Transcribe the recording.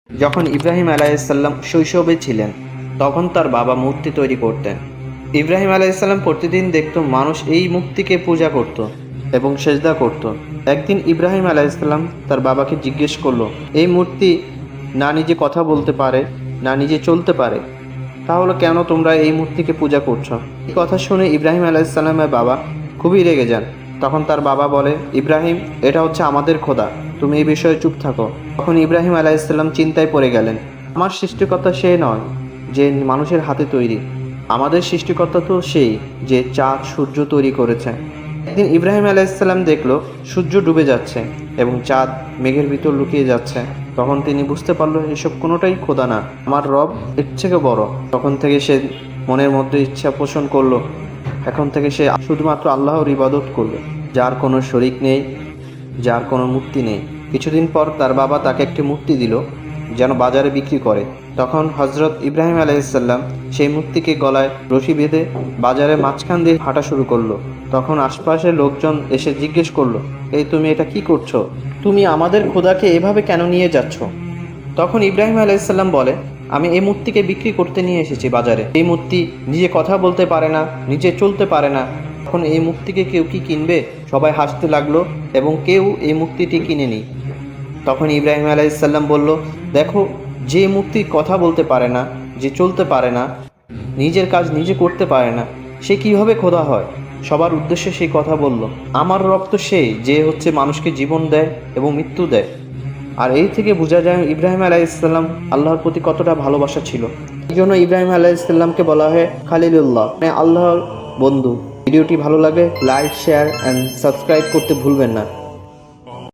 যখন ইব্রাহিম আলাইহিসসালাম শৈশবে ছিলেন তখন তার বাবা মূর্তি তৈরি করতেন। ইব্রাহিম আলাইহিসসালাম প্রতিদিন দেখত মানুষ এই মূর্তিকে পূজা করত এবং সেজদা করত। একদিন ইব্রাহিম আলাইহিসসালাম তার বাবাকে জিজ্ঞেস করলো, এই মূর্তি না নিজে কথা বলতে পারে না নিজে চলতে পারে, তাহলে কেন তোমরা এই মূর্তিকে পূজা করছো? এই কথা শুনে ইব্রাহিম আলাইহিসসালামের বাবা খুবই রেগে যান। তখন তার বাবা বলে, ইব্রাহিম, এটা হচ্ছে আমাদের খোদা, তুমি এই বিষয়ে চুপ থাকো। তখন ইব্রাহিম আলাইহিসসালাম চিন্তায় পড়ে গেলেন, আমার সৃষ্টিকর্তা সে নয় যে মানুষের হাতে তৈরি, আমাদের সৃষ্টিকর্তা তো সেই যে চাঁদ সূর্য তৈরি করেছে। একদিন ইব্রাহিম আলাইহিসসালাম দেখলো সূর্য ডুবে যাচ্ছে এবং চাঁদ মেঘের ভিতর লুকিয়ে যাচ্ছে। তখন তিনি বুঝতে পারলো এসব কোনোটাই খোদা না, আমার রব এর থেকে বড়। তখন থেকে সে মনের মধ্যে ইচ্ছা পোষণ করলো, এখন থেকে সে শুধুমাত্র আল্লাহর ইবাদত করবে, যার কোনো শরিক নেই, যার কোনো মূর্তি নেই। কিছুদিন পর তার বাবা তাকে একটি মূর্তি দিল যেন বাজারে বিক্রি করে। তখন হজরত ইব্রাহিম আলাইহিসসালাম সেই মূর্তিকে গলায় রশি বেঁধে বাজারে মাঝখান দিয়ে হাঁটা শুরু করলো। তখন আশপাশের লোকজন এসে জিজ্ঞেস করলো, এই তুমি এটা কি করছো? তুমি আমাদের খোদাকে এভাবে কেন নিয়ে যাচ্ছ? তখন ইব্রাহিম আলাইহিসসালাম বলে, আমি এই মূর্তিকে বিক্রি করতে নিয়ে এসেছি বাজারে। এই মূর্তি নিজে কথা বলতে পারে না, নিজে চলতে পারে না, তখন এই মূর্তিকে কেউ কি কিনবে? সবাই হাসতে লাগলো এবং কেউ এই মূর্তিটি কিনেনি। তখন ইব্রাহিম আলাইহিসসালাম বলল, দেখো, যে মূর্তি কথা বলতে পারে না, যে চলতে পারে না, নিজের কাজ নিজে করতে পারে না, সে কিভাবে খোদা হয়? সবার উদ্দেশ্যে সেই কথা বলল, আমার রব তো সেই যে হচ্ছে মানুষকে জীবন দেয় এবং মৃত্যু দেয়। আর এই থেকে বোঝা যায় ইব্রাহিম আলাইহিসসালাম আল্লাহর প্রতি কতটা ভালোবাসা ছিল। এই জন্য ইব্রাহিম আলাইহিসসালামকে বলা হয় খালিলুল্লাহ, মানে আল্লাহর বন্ধু। ভিডিওটি ভালো লাগে লাইক, শেয়ার অ্যান্ড সাবস্ক্রাইব করতে ভুলবেন না।